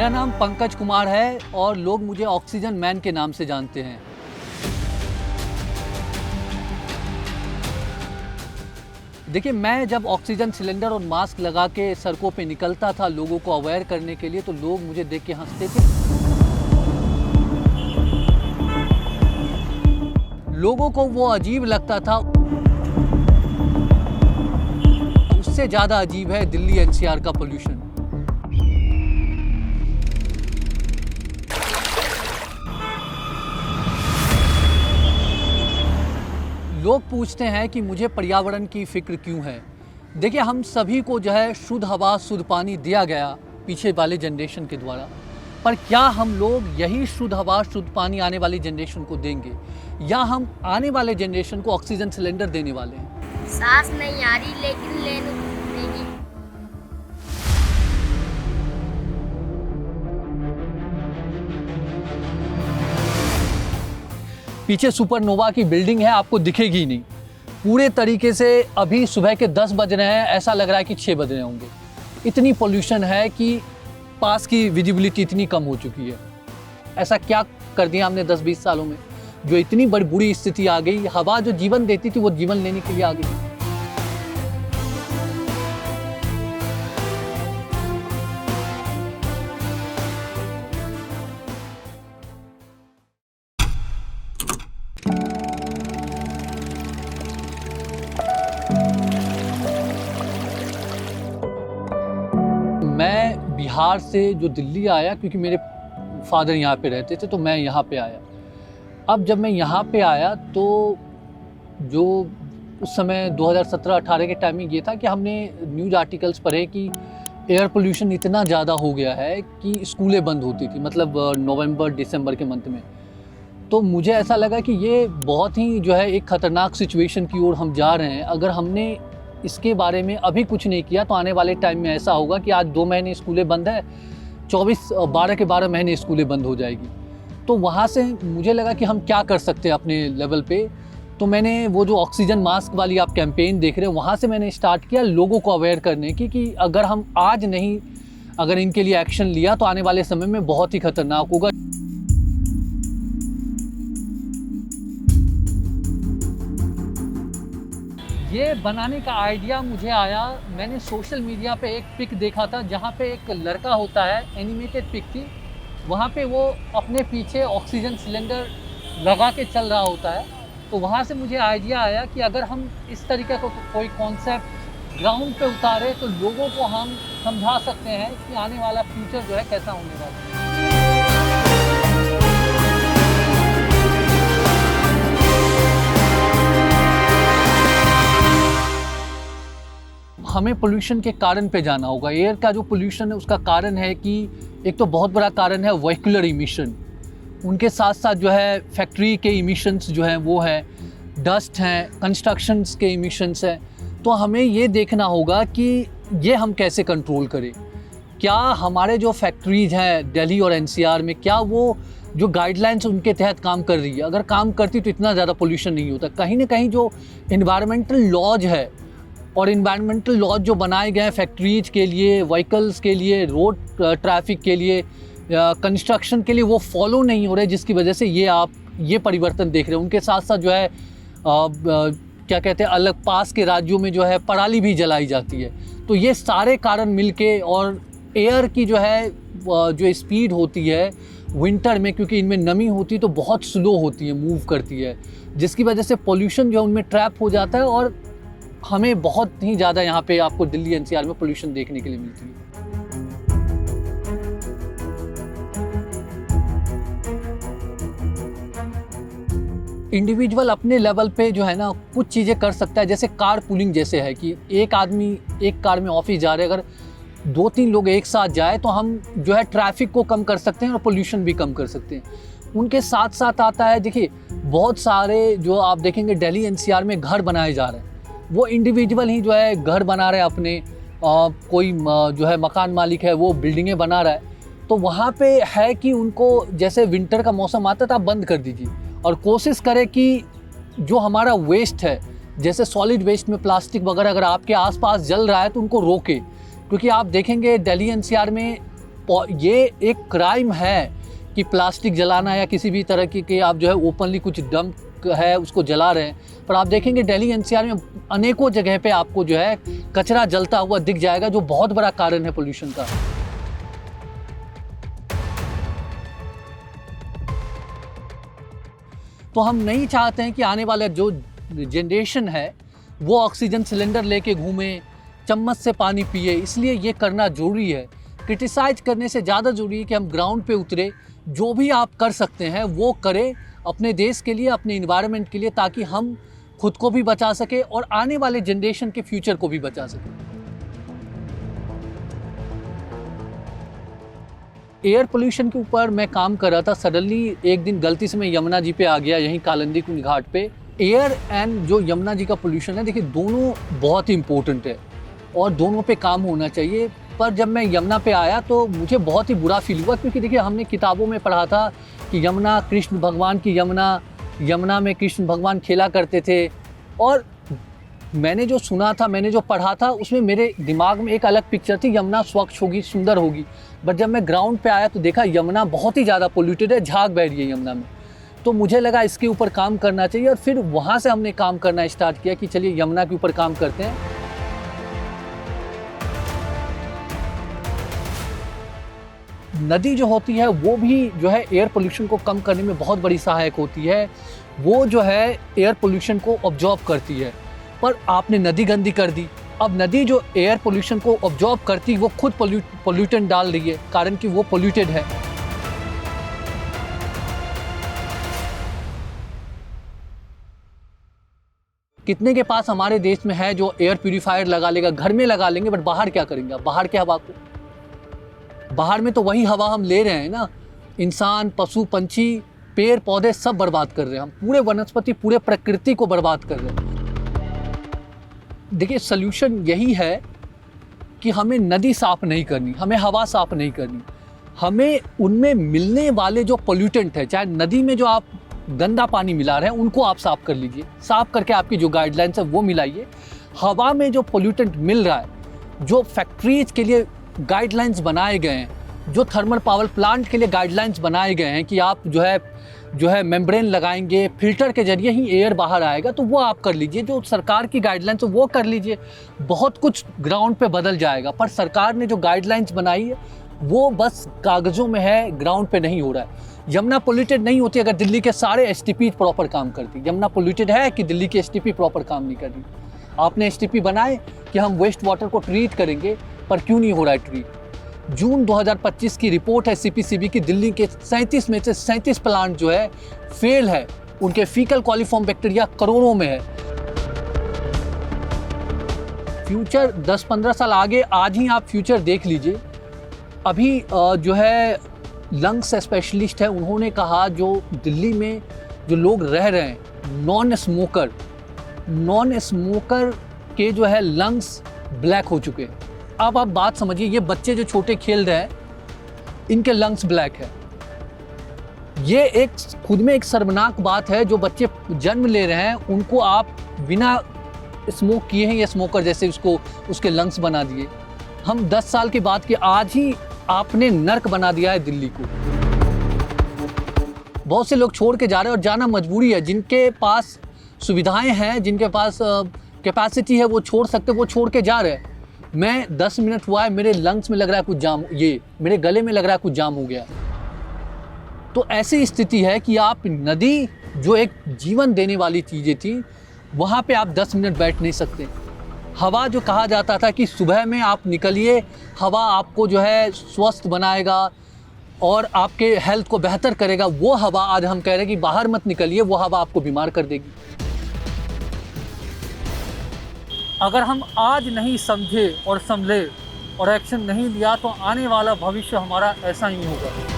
मेरा नाम पंकज कुमार है और लोग मुझे ऑक्सीजन मैन के नाम से जानते हैं। देखिए, मैं जब ऑक्सीजन सिलेंडर और मास्क लगा के सड़कों पे निकलता था लोगों को अवेयर करने के लिए, तो लोग मुझे देख के हंसते थे। लोगों को वो अजीब लगता था। उससे ज़्यादा अजीब है दिल्ली एनसीआर का पोल्यूशन। लोग पूछते हैं कि मुझे पर्यावरण की फिक्र क्यों है। देखिए, हम सभी को जो है शुद्ध हवा शुद्ध पानी दिया गया पीछे वाले जनरेशन के द्वारा, पर क्या हम लोग यही शुद्ध हवा शुद्ध पानी आने वाली जनरेशन को देंगे, या हम आने वाले जनरेशन को ऑक्सीजन सिलेंडर देने वाले हैं? सांस नहीं आ रही लेकिन लेने देगी। पीछे सुपरनोवा की बिल्डिंग है, आपको दिखेगी नहीं पूरे तरीके से। अभी सुबह के 10 बज रहे हैं, ऐसा लग रहा है कि 6 बज रहे होंगे। इतनी पोल्यूशन है कि पास की विजिबिलिटी इतनी कम हो चुकी है। ऐसा क्या कर दिया हमने 10-20 सालों में जो इतनी बड़ी बुरी स्थिति आ गई। हवा जो जीवन देती थी वो जीवन लेने के लिए आ गई। मैं बिहार से जो दिल्ली आया, क्योंकि मेरे फादर यहाँ पे रहते थे, तो मैं यहाँ पे आया। अब जब मैं यहाँ पे आया तो जो उस समय 2017-18 के टाइमिंग ये था कि हमने न्यूज़ आर्टिकल्स पढ़े कि एयर पोल्यूशन इतना ज़्यादा हो गया है कि स्कूलें बंद होती थी, मतलब नवंबर दिसंबर के मंथ में। तो मुझे ऐसा लगा कि ये बहुत ही जो है एक ख़तरनाक सिचुएशन की ओर हम जा रहे हैं। अगर हमने इसके बारे में अभी कुछ नहीं किया तो आने वाले टाइम में ऐसा होगा कि आज 2 महीने स्कूलें बंद है, 12 के 12 महीने स्कूलें बंद हो जाएगी। तो वहाँ से मुझे लगा कि हम क्या कर सकते हैं अपने लेवल पे। तो मैंने वो जो ऑक्सीजन मास्क वाली आप कैंपेन देख रहे हो, वहाँ से मैंने स्टार्ट किया लोगों को अवेयर करने की कि अगर हम आज नहीं अगर इनके लिए एक्शन लिया तो आने वाले समय में बहुत ही खतरनाक होगा। ये बनाने का आइडिया मुझे आया, मैंने सोशल मीडिया पे एक पिक देखा था जहाँ पे एक लड़का होता है, एनिमेटेड पिक थी। वहाँ पे वो अपने पीछे ऑक्सीजन सिलेंडर लगा के चल रहा होता है। तो वहाँ से मुझे आइडिया आया कि अगर हम इस तरीके का कोई कॉन्सेप्ट ग्राउंड पे उतारे तो लोगों को हम समझा सकते हैं कि आने वाला फ्यूचर जो है कैसा होने वाला है। हमें पोल्यूशन के कारण पे जाना होगा। एयर का जो पोल्यूशन है उसका कारण है कि एक तो बहुत बड़ा कारण है व्हीकुलर इमिशन, उनके साथ साथ जो है फैक्ट्री के इमिशंस जो हैं वो है, डस्ट हैं, कंस्ट्रक्शंस के इमिशंस हैं। तो हमें ये देखना होगा कि ये हम कैसे कंट्रोल करें। क्या हमारे जो फैक्ट्रीज हैं दिल्ली और एनसीआर में, क्या वो जो गाइडलाइंस उनके तहत काम कर रही है? अगर काम करती तो इतना ज़्यादा पोल्यूशन नहीं होता। कहीं ना कहीं जो इन्वायरमेंटल लॉज है और इन्वायरमेंटल लॉज जो बनाए गए हैं फैक्ट्रीज के लिए, व्हीकल्स के लिए, रोड ट्रैफिक के लिए, कंस्ट्रक्शन के लिए, वो फॉलो नहीं हो रहे, जिसकी वजह से ये आप ये परिवर्तन देख रहे हैं। उनके साथ साथ जो है क्या कहते हैं, अलग पास के राज्यों में जो है पराली भी जलाई जाती है। तो ये सारे कारण मिलके, और एयर की जो है जो स्पीड होती है विंटर में, क्योंकि इनमें नमी होती है तो बहुत स्लो होती है, मूव करती है, जिसकी वजह से पोल्यूशन जो है उनमें ट्रैप हो जाता है और हमें बहुत ही ज़्यादा यहाँ पे आपको दिल्ली एनसीआर में पोल्यूशन देखने के लिए मिलती है। इंडिविजुअल अपने लेवल पे जो है ना कुछ चीज़ें कर सकता है, जैसे कार पूलिंग जैसे है कि एक आदमी एक कार में ऑफिस जा रहे हैं, अगर 2-3 लोग एक साथ जाए तो हम जो है ट्रैफिक को कम कर सकते हैं और पोल्यूशन भी कम कर सकते हैं। उनके साथ साथ आता है, देखिए बहुत सारे जो आप देखेंगे दिल्ली एनसीआर में घर बनाए जा रहे हैं, वो इंडिविजुअल ही जो है घर बना रहे हैं अपने, कोई जो है मकान मालिक है वो बिल्डिंगें बना रहा है। तो वहाँ पे है कि उनको जैसे विंटर का मौसम आता है तो आप बंद कर दीजिए और कोशिश करें कि जो हमारा वेस्ट है, जैसे सॉलिड वेस्ट में प्लास्टिक वगैरह अगर आपके आसपास जल रहा है तो उनको रोके। क्योंकि आप देखेंगे दिल्ली एनसीआर में ये एक क्राइम है कि प्लास्टिक जलाना या किसी भी तरह की आप जो है ओपनली कुछ डंप है उसको जला रहे हैं। पर आप देखेंगे दिल्ली एनसीआर में अनेकों जगह पे आपको जो है कचरा जलता हुआ दिख जाएगा, जो बहुत बड़ा कारण है पोल्यूशन का। तो हम नहीं चाहते हैं कि आने वाला जो जनरेशन है वो ऑक्सीजन सिलेंडर लेके घूमे, चम्मच से पानी पिए, इसलिए ये करना ज़रूरी है। क्रिटिसाइज करने से ज़्यादा ज़रूरी है कि हम ग्राउंड पे उतरे, जो भी आप कर सकते हैं वो करें अपने देश के लिए, अपने इन्वायरमेंट के लिए, ताकि हम खुद को भी बचा सके और आने वाले जनरेशन के फ्यूचर को भी बचा सके। एयर पोल्यूशन के ऊपर मैं काम कर रहा था, सडनली एक दिन गलती से मैं यमुना जी पे आ गया, यहीं कालिंदी कुंज घाट पे। एयर एंड जो यमुना जी का पोल्यूशन है, देखिए दोनों बहुत ही इम्पोर्टेंट है और दोनों पे काम होना चाहिए। पर जब मैं यमुना पे आया तो मुझे बहुत ही बुरा फील हुआ, क्योंकि देखिए हमने किताबों में पढ़ा था कि यमुना कृष्ण भगवान की यमुना में कृष्ण भगवान खेला करते थे, और मैंने जो सुना था, मैंने जो पढ़ा था, उसमें मेरे दिमाग में एक अलग पिक्चर थी, यमुना स्वच्छ होगी, सुंदर होगी। बट जब मैं ग्राउंड पे आया तो देखा यमुना बहुत ही ज़्यादा पोल्यूटेड है, झाग बह रही है यमुना में। तो मुझे लगा इसके ऊपर काम करना चाहिए, और फिर वहाँ से हमने काम करना स्टार्ट किया कि चलिए यमुना के ऊपर काम करते हैं। नदी जो होती है वो भी जो है एयर पोल्यूशन को कम करने में बहुत बड़ी सहायक होती है। वो जो है एयर पोल्यूशन को ऑब्जॉर्ब करती है। पर आपने नदी गंदी कर दी। अब नदी जो एयर पोल्यूशन को ऑब्जॉर्ब करती, वो खुद पोल्यूटेंट डाल रही है, कारण कि वो पोल्यूटेड है। कितने के पास हमारे देश में है जो एयर प्यूरीफायर लगा लेगा, घर में लगा लेंगे, बट बाहर क्या करेंगे? बाहर के हवा को, बाहर में तो वही हवा हम ले रहे हैं ना। इंसान, पशु, पंछी, पेड़ पौधे सब बर्बाद कर रहे हैं हम, पूरे वनस्पति, पूरे प्रकृति को बर्बाद कर रहे हैं। देखिए सल्यूशन यही है कि हमें नदी साफ नहीं करनी, हमें हवा साफ नहीं करनी, हमें उनमें मिलने वाले जो पोल्यूटेंट है, चाहे नदी में जो आप गंदा पानी मिला रहे हैं उनको आप साफ कर लीजिए, साफ करके आपकी जो गाइडलाइंस है वो मिलाइए। हवा में जो पोल्यूटेंट मिल रहा है, जो फैक्ट्रीज के लिए गाइडलाइंस बनाए गए हैं, जो थर्मल पावर प्लांट के लिए गाइडलाइंस बनाए गए हैं कि आप जो है मेम्ब्रेन लगाएंगे, फिल्टर के जरिए ही एयर बाहर आएगा, तो वो आप कर लीजिए। जो सरकार की गाइडलाइंस है वो कर लीजिए, बहुत कुछ ग्राउंड पे बदल जाएगा। पर सरकार ने जो गाइडलाइंस बनाई है वो बस कागज़ों में है, ग्राउंड पे नहीं हो रहा है। यमुना पोल्यूटेड नहीं होती अगर दिल्ली के सारे एसटीपी प्रॉपर काम करती। यमुना पोल्यूटेड है कि दिल्ली की एसटीपी प्रॉपर काम नहीं कर रही। आपने एसटीपी बनाए कि हम वेस्ट वाटर को ट्रीट करेंगे, पर क्यों नहीं हो रहा है ट्रीट? जून 2025 की रिपोर्ट है सीपीसीबी की, दिल्ली के 37 में से 37 प्लांट जो है फेल है, उनके फीकल कॉलीफॉर्म बैक्टीरिया करोड़ों में है। फ्यूचर 10-15 साल आगे, आज ही आप फ्यूचर देख लीजिए। अभी जो है लंग्स स्पेशलिस्ट है, उन्होंने कहा जो दिल्ली में जो लोग रह रहे हैं नॉन स्मोकर के जो है लंग्स ब्लैक हो चुके हैं। अब आप बात समझिए, ये बच्चे जो छोटे खेल रहे हैं इनके लंग्स ब्लैक है। ये एक खुद में एक शर्मनाक बात है। जो बच्चे जन्म ले रहे हैं उनको आप बिना स्मोक किए हैं या स्मोकर जैसे उसके लंग्स बना दिए। हम 10 साल की बात की, आज ही आपने नर्क बना दिया है दिल्ली को। बहुत से लोग छोड़ के जा रहे हैं और जाना मजबूरी है। जिनके पास सुविधाएं हैं, जिनके पास कैपेसिटी है, वो छोड़ सकते, वो छोड़ के जा रहे हैं। मैं 10 मिनट हुआ है, मेरे लंग्स में लग रहा है कुछ जाम, ये मेरे गले में लग रहा है कुछ जाम हो गया। तो ऐसी स्थिति है कि आप नदी जो एक जीवन देने वाली चीज़ें थी, वहाँ पे आप 10 मिनट बैठ नहीं सकते। हवा जो कहा जाता था कि सुबह में आप निकलिए, हवा आपको जो है स्वस्थ बनाएगा और आपके हेल्थ को बेहतर करेगा, वो हवा आज हम कह रहे हैं कि बाहर मत निकलिए, वो हवा आपको बीमार कर देगी। अगर हम आज नहीं समझे और संभले और एक्शन नहीं लिया तो आने वाला भविष्य हमारा ऐसा ही होगा।